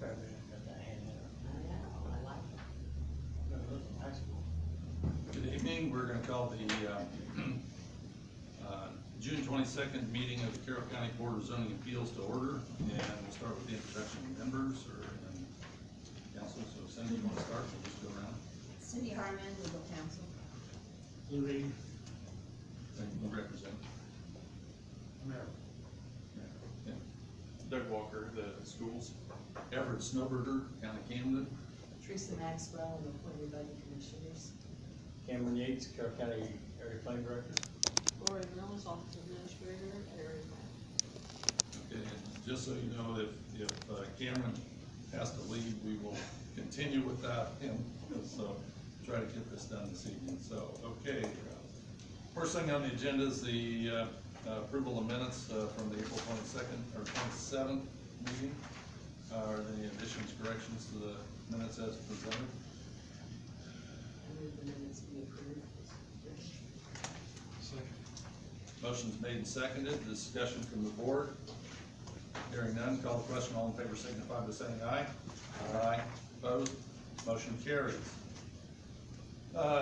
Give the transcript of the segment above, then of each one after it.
Fairman at the hand there. I like it. Never lived in high school. Good evening, we're gonna call the, June 22nd meeting of the Carroll County Board of Zoning Appeals to order, and we'll start with the introduction of members, or, council, so Cindy, you wanna start, we'll just go around, Cindy Harmon, legal counsel. Lou Reed. and you represent. Mayor. Yeah. Doug Walker, the schools. Everett Snowbirder, County Camden. Teresa Maxwell, and appointed by the commissioners. Cameron Yates, Carroll County Area Planning Director. Lori Mills, office administrator, area Okay, and just so you know, if Cameron has to leave, we will continue without him, so try to get this done this evening, so, okay. First thing on the agenda is the approval of minutes from the April 22nd or 27th meeting. Are there any additions, corrections to the minutes as presented? I move the minutes be approved. Motion's made and seconded, discussion from the board. Hearing none, call the question, all in favor signify by saying aye. Aye. Opposed, motion carries.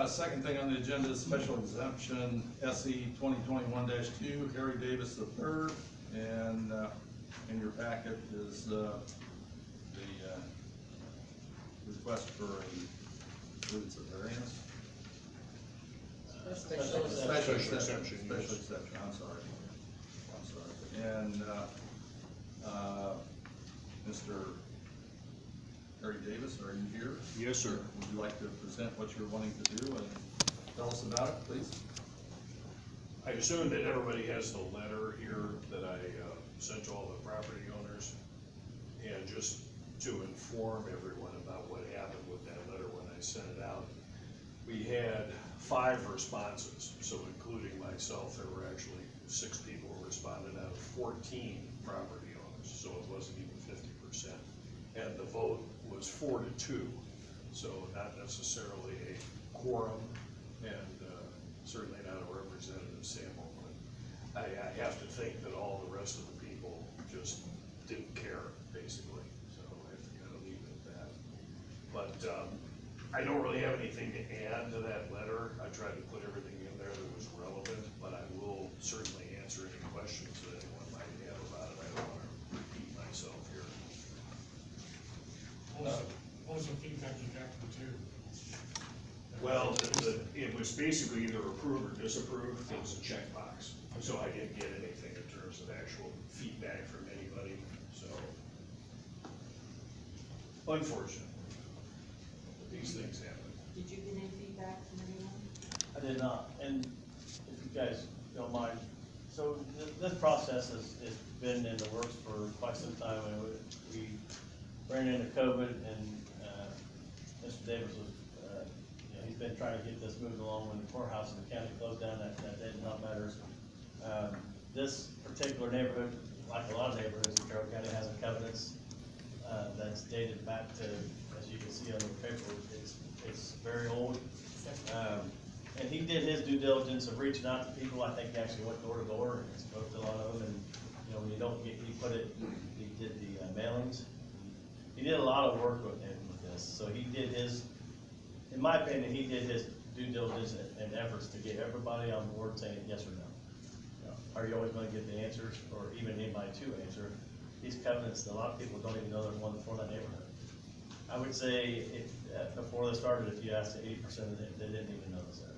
Second thing on the agenda is special exemption SE 2021-2, Harry Davis III, and in your packet is the request for a, what is it, variance? Special Special exception, exception, yes. special exception, I'm sorry. And, Mr. Harry Davis, are you here? Yes, sir. Would you like to present what you're wanting to do and tell us about it, please? I assume that everybody has the letter here that I sent to all the property owners. And just to inform everyone about what happened with that letter when I sent it out, we had 5 responses, so including myself, there were actually 6 people who responded out of 14 property owners, so it wasn't even 50%. And the vote was 4-2, so not necessarily a quorum, and certainly not a representative sample. But I have to think that all the rest of the people just didn't care, basically, so I have to kind of leave it at that. But I don't really have anything to add to that letter. I tried to put everything in there that was relevant, but I will certainly answer any questions that anyone might have about it. I don't want to repeat myself here. What was the feedback you got from the two? Well, it was basically either approve or disapprove. It was a checkbox, so I didn't get anything in terms of actual feedback from anybody, so. Unfortunate. These things happen. Did you get any feedback from anyone? I did not, and if you guys don't mind, so this process has been in the works for quite some time, and we ran into COVID, and Mr. Davis was, you know, he's been trying to get this moved along when the courthouse in the county closed down, that did not matter. This particular neighborhood, like a lot of neighborhoods in Carroll County, has a covenants that's dated back to, as you can see on the paper, it's very old. And he did his due diligence of reaching out to people. I think he actually went door to door and spoke to a lot of them, and, you know, when you don't get, he did the mailings. He did a lot of work with this, so he did his, in my opinion, he did his due diligence and efforts to get everybody on board saying yes or no. You know, are you always gonna get the answers, or even anybody to answer? These covenants, a lot of people don't even know there's one for that neighborhood. I would say if, before they started, if you asked 80% of them, they didn't even know this there.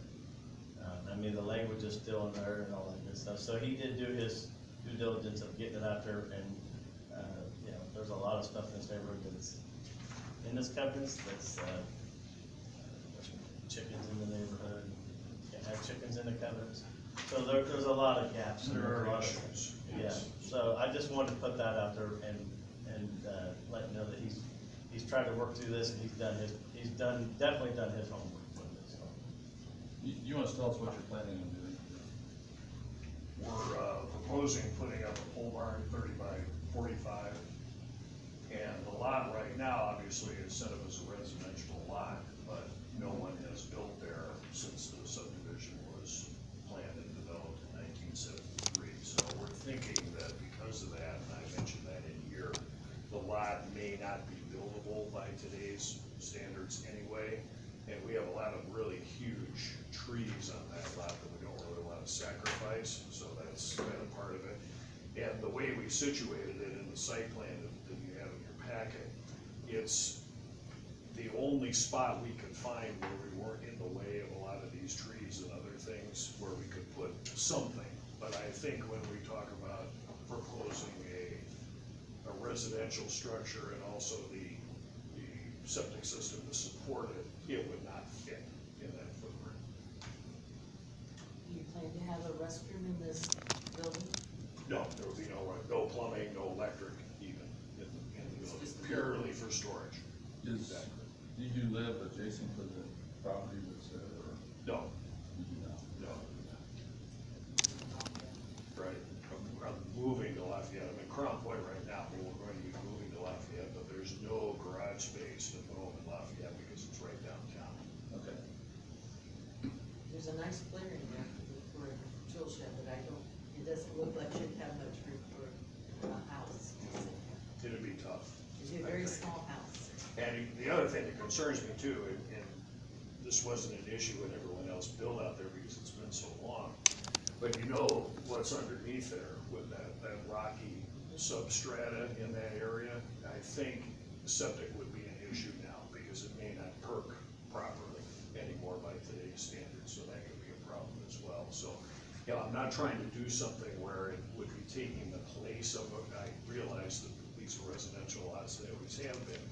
I mean, the language is still in there and all that good stuff, so he did do his due diligence of getting it out there, and, you know, there's a lot of stuff in this neighborhood that's, in this covenants, that's, there's chickens in the neighborhood, you can't have chickens in the covenants, so there's a lot of gaps. There are a lot of- issues. Yeah, Yes. so I just wanted to put that out there and let you know that he's tried to work through this, and definitely done his homework with it, so. You want to tell us what you're planning on doing? We're proposing putting up a pole barn 30 by 45. And the lot right now, obviously, is set up as a residential lot, but no one has built there since the subdivision was planned and developed in 1973. So we're thinking that because of that, and I mentioned that in here, the lot may not be acceptable by today's standards anyway. And we have a lot of really huge trees on that lot that we don't really wanna sacrifice, so that's kind of part of it. And the way we situated it in the site plan that you have in your packet, it's the only spot we could find where we weren't in the way of a lot of these trees and other things where we could put something. But I think when we talk about proposing a residential structure and also the septic system to support it, it would not fit in that footprint. Do you plan to have a restroom in this building? No, there would be no plumbing, no electric even, in the It's building, just the purely for storage. Is, do you live adjacent to the property that's there, or? No, You do not? no. Right, I'm moving to Lafayette, I'm in Crown Point right now, but we're going to be moving to Lafayette, but there's no garage space to put home in Lafayette because it's right downtown. Okay. There's a nice clearing there for a tool shed, but it doesn't look like you'd have much room for a house. It'd be tough. It'd be a very small house. And the other thing that concerns me too, and this wasn't an issue when everyone else built out there because it's been so long, but you know what's underneath there with that rocky substrata in that area? I think septic would be an issue now because it may not perk properly anymore by today's standards, so that could be a problem as well. So, you know, I'm not trying to do something where it would be taking the place of, I realize that these are residential lots, they always have been.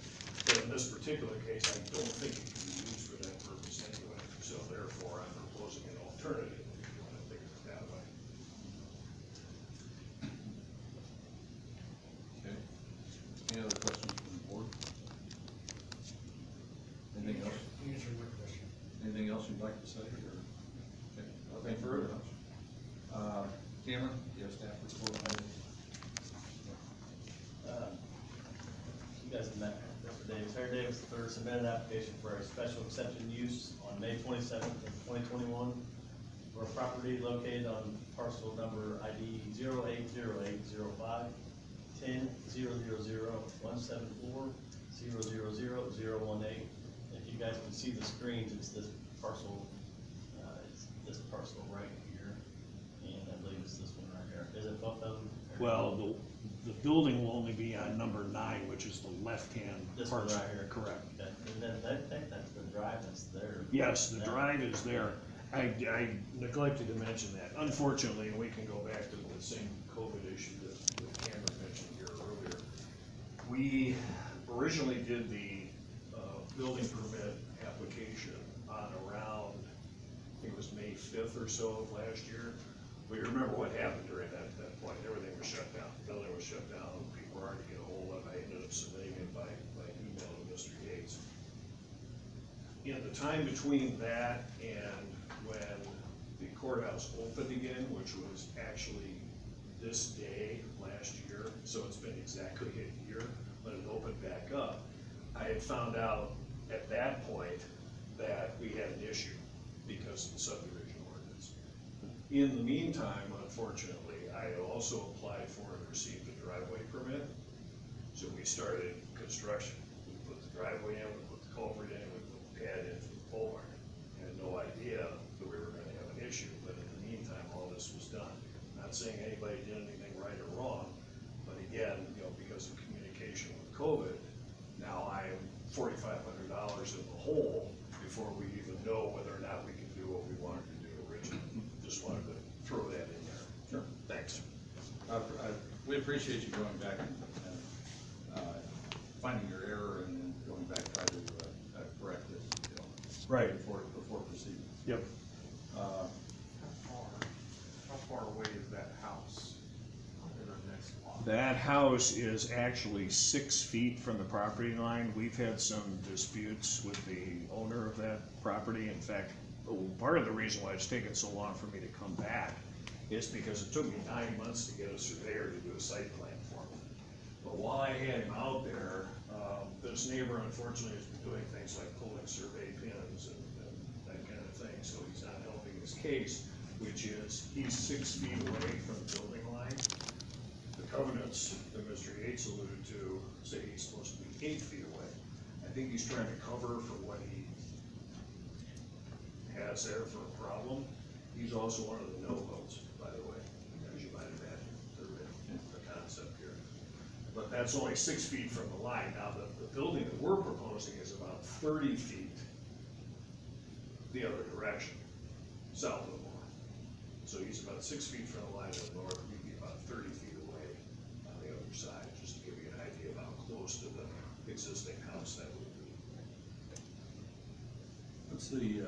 But in this particular case, I don't think it can be used for that purpose anyway, so therefore I'm proposing an alternative, if you wanna think of it that way. Okay. Any other questions from the board? Anything else? You answered my question. Anything else you'd like to say, or? Okay, well, thank you very much. Cameron, you have staff report on this? You guys have met Mr. Davis. Harry Davis III submitted an application for a special exception use on May 27th of 2021 for a property located on parcel number ID 080805 10000174 000 If you guys can see the screens, it's this parcel, right here, and I believe it's this one right here. Is it both of them? Well, the building will only be on number 9, which is the left-hand This one parcel. right here. Correct. Okay. And then I think that's the drive that's there. Yes, the Now- drive is there. I neglected to mention that. Unfortunately, and we can go back to the same COVID issue that Cameron mentioned here earlier. We originally did the building permit application on around, I think it was May 5th or so of last year. We remember what happened during that point. Everything was shut down. The building was shut down. People were hard to get a hold of. I ended up submitting it by email to Mr. Yates. In the time between that and when the courthouse opened again, which was actually this day last year, so it's been exactly a year when it opened back up, I had found out at that point that we had an issue because of the subdivision ordinance. In the meantime, unfortunately, I had also applied for and received a driveway permit, so we started construction. We put the driveway in, we put the culvert in, we put the pad in for the pole barn. I had no idea that we were gonna have an issue, but in the meantime, all this was done. Not saying anybody did anything right or wrong, but again, you know, because of communication with COVID, now I'm $4,500 in the hole before we even know whether or not we can do what we wanted to do originally. Just wanted to throw that in there. Sure. Thanks. We appreciate you going back and finding your error and then going back, try to correct this, you know. Right. Before proceeding. Yep. How far away is that house in the next lot? That house is actually 6 feet from the property line. We've had some disputes with the owner of that property. In fact, part of the reason why it's taken so long for me to come back is because it took me 9 months to get a surveyor to do a site plan for me. But while I had him out there, this neighbor unfortunately has been doing things like pulling survey pins and that kind of thing, so he's not helping his case, which is he's 6 feet away from the building line. The covenants that Mr. Yates alluded to say he's supposed to be 8 feet away. think he's trying to cover for what he has there for a problem. He's also one of the no-votes, by the way, as you might imagine, the concept here. But that's only 6 feet from the line. Now, the building that we're proposing is about 30 feet the other direction, south of the lawn. So he's about 6 feet from the line to the north, we'd be about 30 feet away on the other side, just to give you an idea of how close to the existing house that would be. What's the,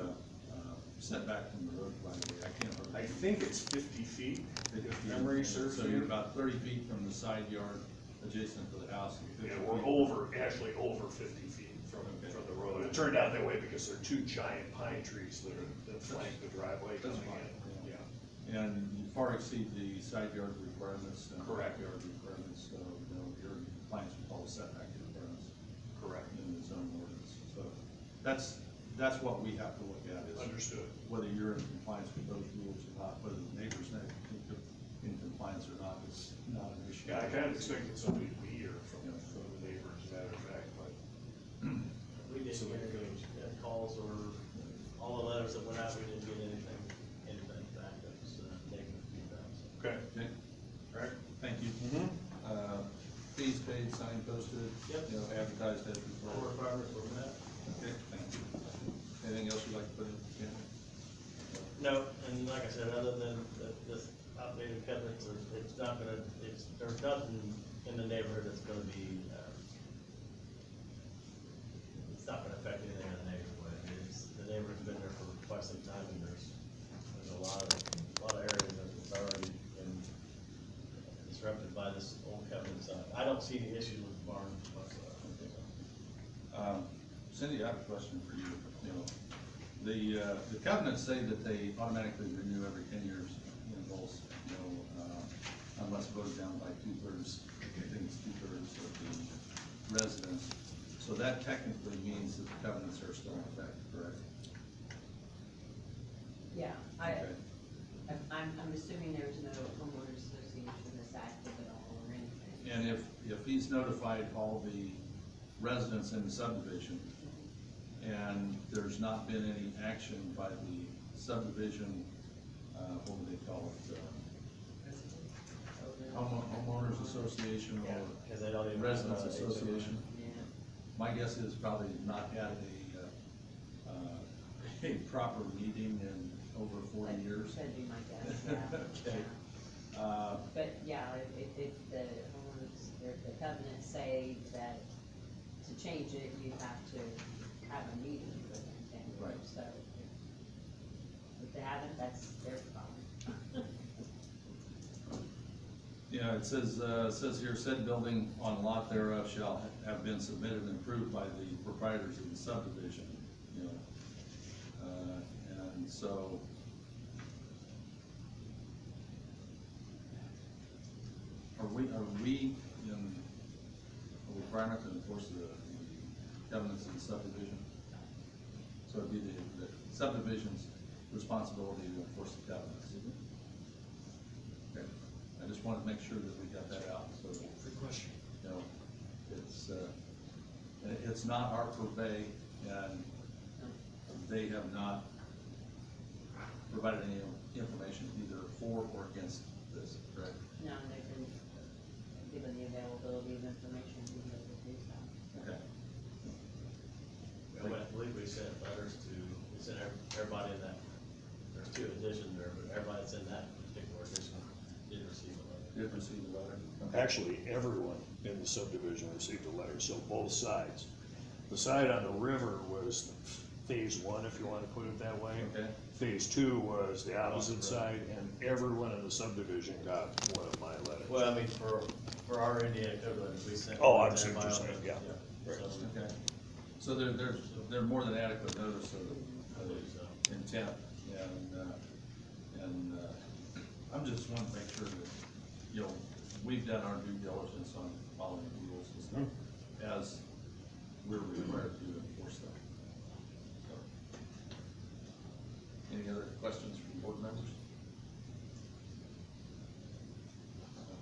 setback from the road, by the way? I can't remember. I think it's 50 feet, if memory serves So you're me. about 30 feet from the side yard adjacent to the house. and 50 Yeah, we're feet- actually over 50 feet from Okay. the road. It turned out that way because there are 2 giant pine trees that flank the driveway That's coming fine, in. yeah. And you far exceed the side yard requirements and Correct. backyard requirements, so, you know, you're in compliance with all the setback requirements Correct. in the zone ordinance. So that's what we have to look at, is Understood. whether you're in compliance with those rules or not, whether the neighbor's in compliance or not, is not an issue. Yeah, I kind of expected somebody to be here from the neighbors, as a matter of fact, but We didn't get any calls or all the letters that went out, we didn't get anything back that was negative feedback. So. Okay. Okay, All right. thank you. Fees paid, sign posted. Yep. You know, advertised as All before. requirements were met. Okay, thank you. Anything else you'd like to put in? Yeah. No, and like I said, other than this outdated covenants, it's not gonna, there's nothing in the neighborhood that's gonna be, it's not gonna affect anything in the neighborhood. The neighborhood's been there for quite some time, and there's a lot of areas that it's already been disrupted by this old covenant, so I don't see any issues with the barn whatsoever. Cindy, I have a question for you. You know, the covenants say that they automatically renew every 10 years in both, you know, unless voted down by 2/3, I think it's 2/3 of the residents. So that technically means that the covenants are still in effect, correct? Yeah, Okay. I'm assuming there's no homeowners association that's active at all or anything. And if he's notified all the residents in the subdivision, and there's not been any action by the subdivision, what would they call it? Homeowners association Yeah, or cause they don't even. residents have, association? Yeah. My guess is probably not had a proper meeting in over 40 years. That'd be my guess, yeah. Okay. Yeah. But yeah, if the homeowners, if the covenants say that to change it, you have to have a meeting with them. Right. So if they haven't, that's their problem. Yeah, it says here, said building on lot thereof shall have been submitted and approved by the proprietors of the subdivision, you know. And so, are we in a requirement to enforce the covenants of the subdivision? So it'd be the subdivision's responsibility to enforce the covenants. Okay, I just wanted to make sure that we got that out, so, Good question. you know, it's not our purvey, and they have not provided any information either for or against this, correct? No, they've been given the availability of information to be able to do so. Okay. I believe we sent letters to, we sent everybody in that, there's 2 additions there, but everybody that's in that particular addition did receive a letter. Did receive the letter? Okay. Actually, everyone in the subdivision received a letter, so both sides. The side on the river was phase 1, if you wanna put it that way. Okay. Phase 2 was the opposite side, and everyone in the subdivision got one of my letters. Well, I mean, for our Indiana code letters, we sent. Oh, I to see what you're everybody saying, else. yeah. So, Okay, so they're more than adequate notice I of believe so. intent, and I'm just wanting to make sure that, you know, we've done our due diligence on following the rules and stuff, as we're required to enforce them. So, any other questions from board members?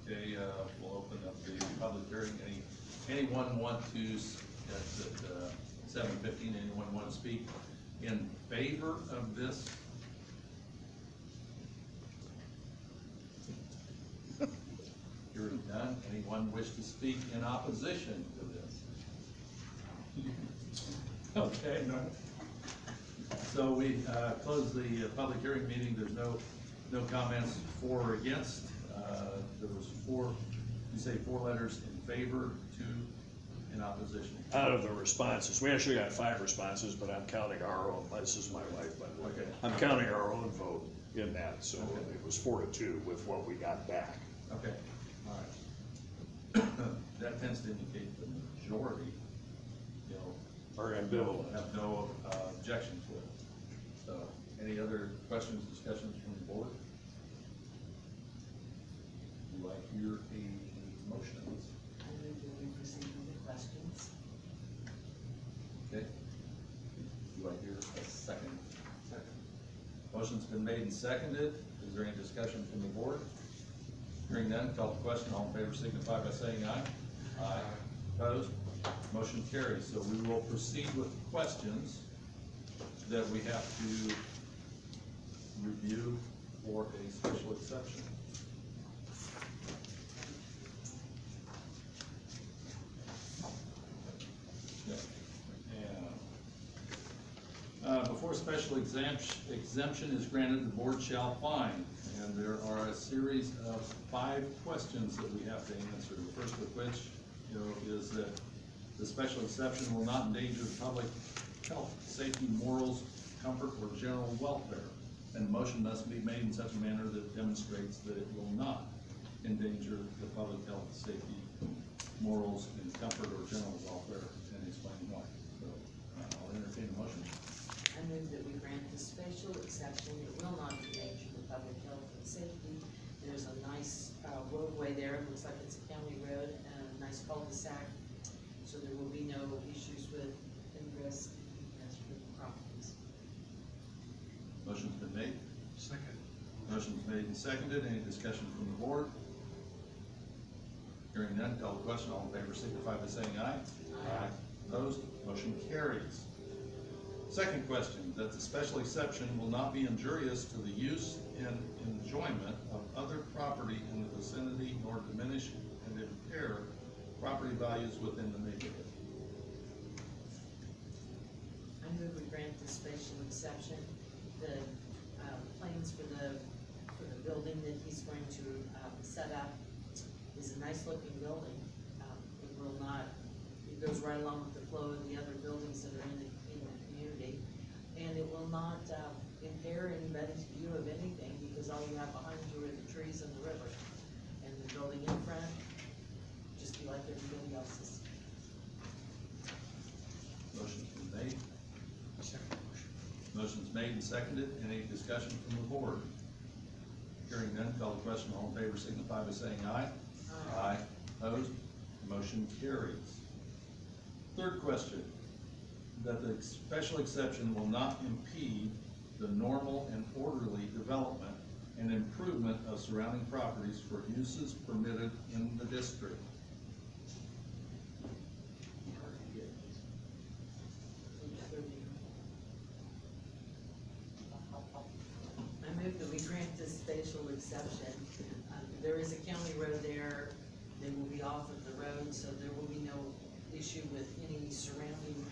Okay, we'll open up the public hearing. Anyone want to, that 7:15. Anyone want to speak in favor of this? Hearing none. Anyone wish to speak in opposition to this? Okay. So we close the public hearing meeting. There's no comments for or against. There was you say four letters in favor, 2 in opposition. Out of the responses, we actually got 5 responses, but I'm counting our own, this is my wife, by the way. Okay. I'm counting our own vote in that, so Okay. it was 4-2 with what we got back. Okay, all right. That tends to indicate the majority, Or ambivalent. have no objection to it. So, any other questions, discussions from the board? Do I hear a motion? I move that we proceed with the questions. Okay. Do I hear a second? Second. Motion's been made and seconded. Is there any discussion from the board? Hearing none, call the question. All in favor signify by saying aye. Aye. Opposed? Motion carries. So we will proceed with questions that we have to review for a special exception. Before special exemption is granted, the board shall find, and there are a series of 5 questions that we have to answer. The first of which, is that the special exception will not endanger the public health, safety, morals, comfort, or general welfare. And the motion must be made in such a manner that demonstrates that it will not endanger the public health, safety, morals, and comfort, or general welfare, and explain why. So, I'll entertain a motion. I move that we grant the special exception. It will not endanger the public health and safety. There's a nice roadway there. It looks like it's a county road and a nice cul-de-sac. So there will be no issues with ingress and egress for the properties. Motion's been made. Second. Motion's made and seconded. Any discussion from the board? Hearing none, call the question. All in favor signify by saying aye. Aye. Opposed? Motion carries. Second question, that the special exception will not be injurious to the use and enjoyment of other property in the vicinity, nor diminish and impair property values within the neighborhood. I move we grant the special exception. The plans for the building that he's going to set up is a nice looking building. It will not, it goes right along with the flow of the other buildings that are in the community. And it will not impair anybody's view of anything, because all you have behind you are the trees and the river. And the building in front, just be like everybody else's. Motion's been made. Second motion. Motion's made and seconded. Any discussion from the board? Hearing none, call the question. All in favor signify by saying aye. Aye. Opposed? Motion carries. Third question, that the special exception will not impede the normal and orderly development and improvement of surrounding properties for uses permitted in the district. I move that we grant this spatial exception. There is a county road there. They will be off of the road, so there will be no issue with any surrounding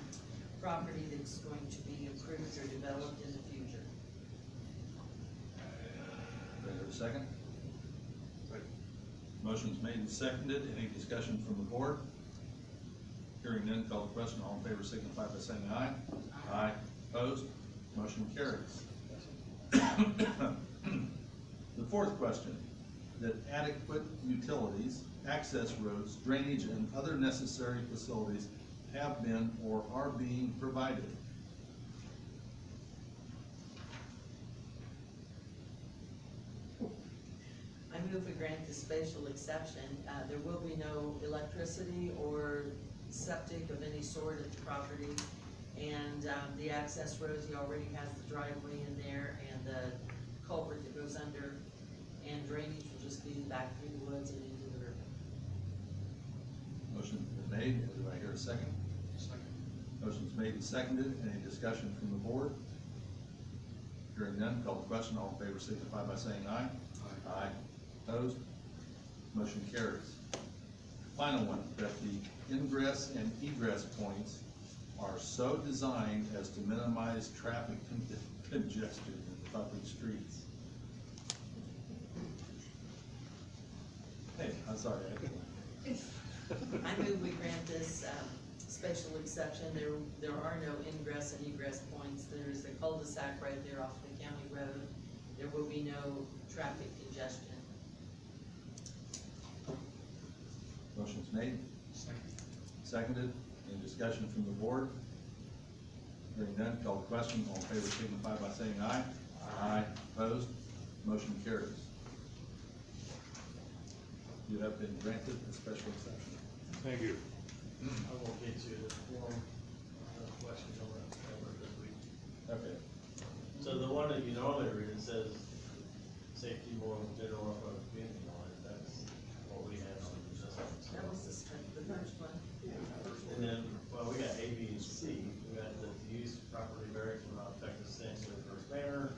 property that's going to be improved or developed in the future. Do I have a second? Motion's made and seconded. Any discussion from the board? Hearing none, call the question. All in favor signify by saying aye. Aye. Opposed? Motion carries. The fourth question, that adequate utilities, access roads, drainage, and other necessary facilities have been or are being provided. I move we grant the spatial exception. There will be no electricity or septic of any sort at the property. And the access roads, he already has the driveway in there and the culvert that goes under. And drainage will just be back through the woods and into the river. Motion's been made. Do I hear a second? Second. Motion's made and seconded. Any discussion from the board? Hearing none, call the question. All in favor signify by saying aye. Aye. Opposed? Motion carries. Final one, that the ingress and egress points are so designed as to minimize traffic congestion in public streets. Hey, I'm sorry. I move we grant this, special exception. There are no ingress and egress points. There's a cul-de-sac right there off the county road. There will be no traffic congestion. Motion's made, Second. seconded. Any discussion from the board? Hearing none, call the question. All in favor signify by saying aye. Aye. Opposed? Motion carries. You have been granted a special exception. Thank you. I will get you the form, questions on that this week. Okay. So the one that you normally read, it says safety more general of community knowledge, that's what we have on the system. That was the first one. And then, well, we got A, B, and C, we got the use property variance will not affect the substantially first manner.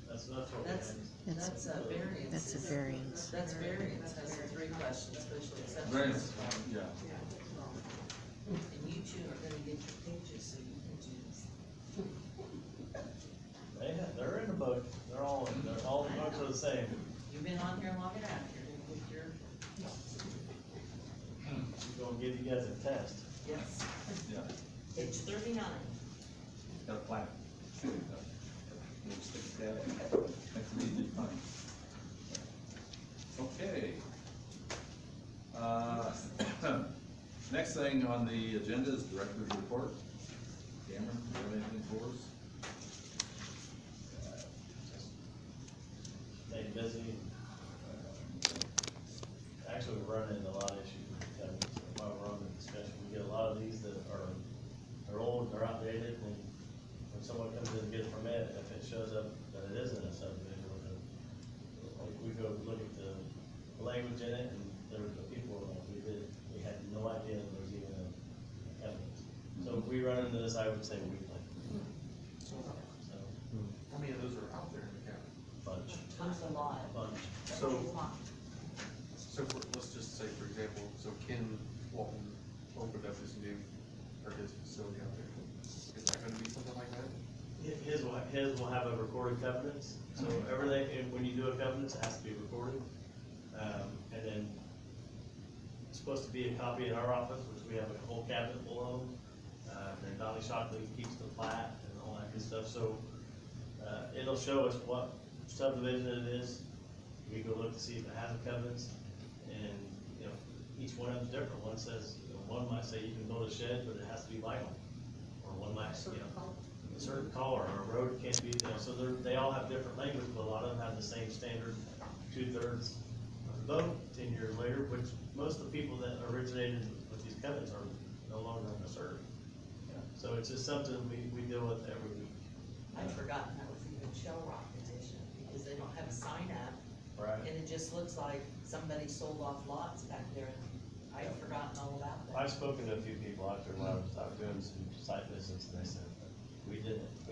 That's what we That's, had. that's a variance. That's a variance. That's variance, has the three questions, special exceptions. Variance, yeah. And you two are gonna get your pages, so you can choose. They're in the book, they're all the books are the same. You've been on here long enough, you're gonna get your, We're gonna give you guys a test. yes, Yeah. page 39. Got a plan. We'll stick it down. Makes it easy to find. Okay. Next thing on the agenda is director's report. Cameron, do you have anything for us? Stay busy. Actually, we're running into a lot of issues with the covenants, while we're on the discussion, we get a lot of these that are, they're old, they're outdated, and when someone comes in to get a permit, if it shows up that it isn't a subdivision, like, we go look at the language in it, and there were the people, we had no idea there was even a covenant. So if we run into this, I would say weekly. So, How many of those are out there in the county? bunch, There's a lot. bunch. So, let's just say, for example, so Ken Walton opened up his new, or his facility out there. Is that gonna be something like that? His will have a recorded covenants, so everything, and when you do a covenant, it has to be recorded. And then it's supposed to be a copy in our office, which we have a whole cabinet full of them. And Donnie Shockley keeps the plat and all that good stuff, so, it'll show us what subdivision it is. We go look to see if it has a covenants, and, you know, each one of them's different. One says, you know, one might say you can build a shed, but it has to be vinyl. Or one might, you know, a certain color, or a road can't be, you know, so they all have different language, but a lot of them have the same standard, 2/3 of the vote 10 years later, which most of the people that originated with these covenants are no longer on the serve. So it's just something we deal with every week. I'd forgotten that was even Shell Rock edition, because they don't have a sign up, Right. and it just looks like somebody sold off lots back there, and I'd forgotten all about I've that. spoken to a few people after when I was doing some site visits, and they said, we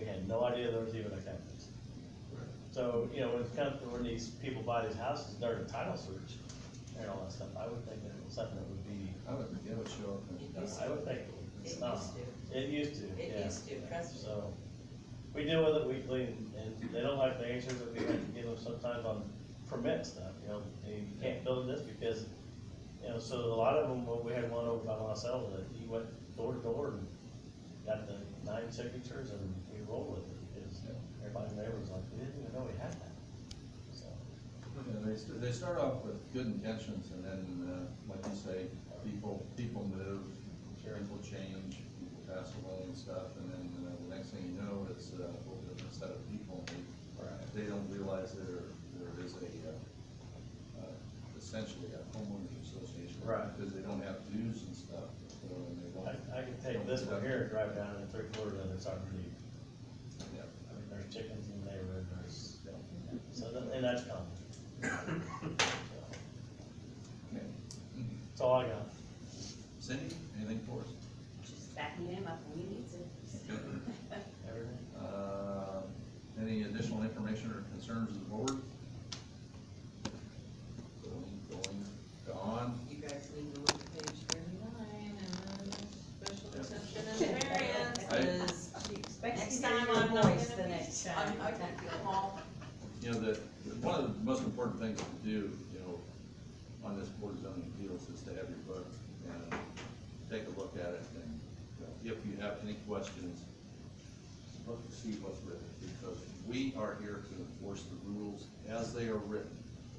had no idea there was even a covenant. So, you know, when it comes to when these people buy these houses, they're in title search and all that stuff, I would think that it was something that would be, I would think it would show up. I would think it's not. It used to, It yeah. used to, trust me. So, we deal with it weekly, and they don't like the answers that we have to give them sometimes on permit stuff, you know, and you can't build this because, you know, so a lot of them, we had one over by myself, that he went door to door and got the 9 signatures, and we rolled with it, because everybody in there was like, we didn't even know we had that, so. Yeah, they start off with good intentions, and then, like you say, people move, people change, people pass away and stuff, and then, the next thing you know, it's a whole different set of people, and they don't realize that there is essentially a homeowners association. Right. Because they don't have dues and stuff, so, and they don't. I can take this one here and drive down and 3/4 of it's already, Yeah. I mean, there's chickens in the neighborhood, so, and that's common. Okay. That's all I got. Cindy, anything for us? Just backing him up when he needs it. Everything. Any additional information or concerns of the board? Going, gone. You guys need to look at page 39 and the special exception and variance, cause She expects next to hear time your I'm not voice gonna the be, next time. I'm not gonna get them all. You know, one of the most important things to do, you know, on this board of zoning appeals is to have your book and take a look at it, and if you have any questions, look to see what's written, because we are here to enforce the rules as they are written,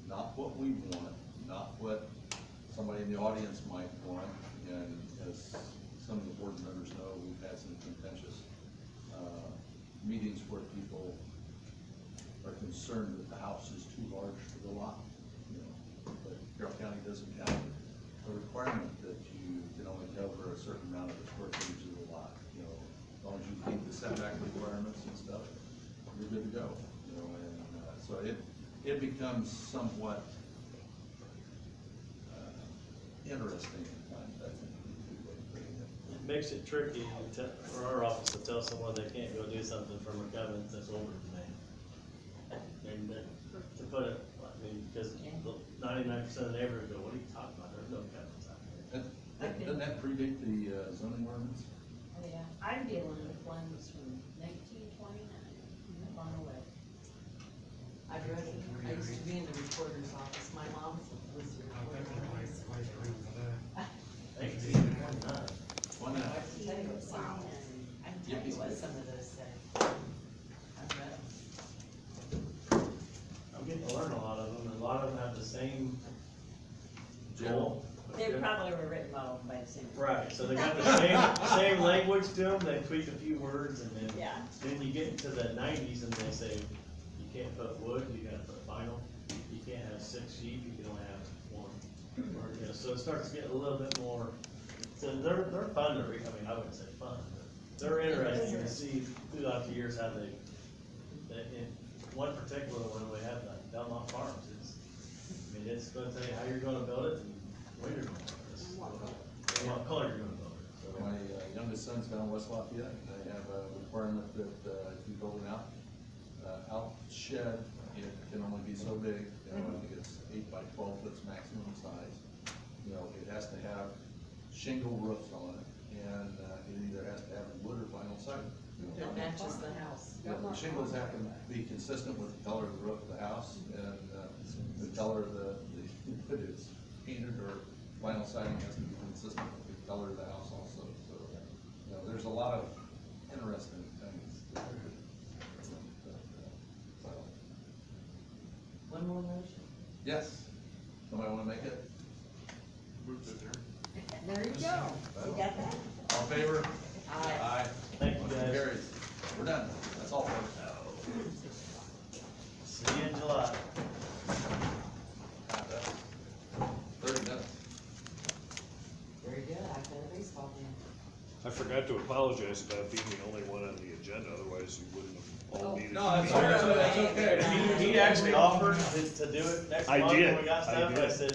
not what we want, not what somebody in the audience might want. And as some of the board members know, we've had some contentious meetings where people are concerned that the house is too large for the lot, you know, but Carroll County doesn't have a requirement that you can only cover a certain amount of the square footage of the lot, you know, as long as you meet the setback requirements and stuff, you're good to go, you know, and, so it becomes somewhat, interesting at times, I think. It makes it tricky for our office to tell someone they can't go do something from a covenant that's older than they. And to put it, I mean, because 99% of the neighborhood go, what are you talking about? There's no covenants out there. Doesn't that predate the zoning ordinance? Oh, yeah, I'm dealing with ones from 1929, on the way. I'd rather, I used to be in the recorder's office, my mom was the recorder's office. Thank you. One I night. can tell you what some, I can tell you what some of those say. I've read them. I'm getting to learn a lot of them, and a lot of them have the same goal. They probably were written all by the same. Right, so they got the same language to them, they tweak a few words, and Yeah. then you get into the 90s and they say, you can't put wood, you gotta put vinyl, you can't have 6 sheep, you can only have 1. Or, you know, so it starts getting a little bit more, so they're fun to read, I mean, I wouldn't say fun, but they're interesting to see throughout the years how they, in one particular one, we have the Belmont Farms, I mean, it's gonna tell you how you're gonna build it, and when you're gonna build it, and what color you're gonna build it, so. My youngest son's down in West Lafayette, and they have a requirement that if you build an out shed, it can only be so big, you know, I think it's 8 by 12 foot's maximum size. You know, it has to have shingle roofs on it, and it either has to have wood or vinyl siding. That matches the house. You know, the shingles have to be consistent with the color of the roof of the house, and the color of if it is painted or vinyl siding has to be consistent with the color of the house also, so, you know, there's a lot of interesting things that are, so. One more motion. Yes, somebody wanna make it? Move to adjourn. There you go. You got that? All in favor? Aye. Thank you, Motion guys. carries. We're done, that's all folks. See you in July. 30 minutes. Very good, I've got a baseball game. I forgot to apologize about being the only one on the agenda, otherwise you wouldn't have all needed. No, that's okay. He actually offered to do it next I month when did, we got I stuff, did. I said,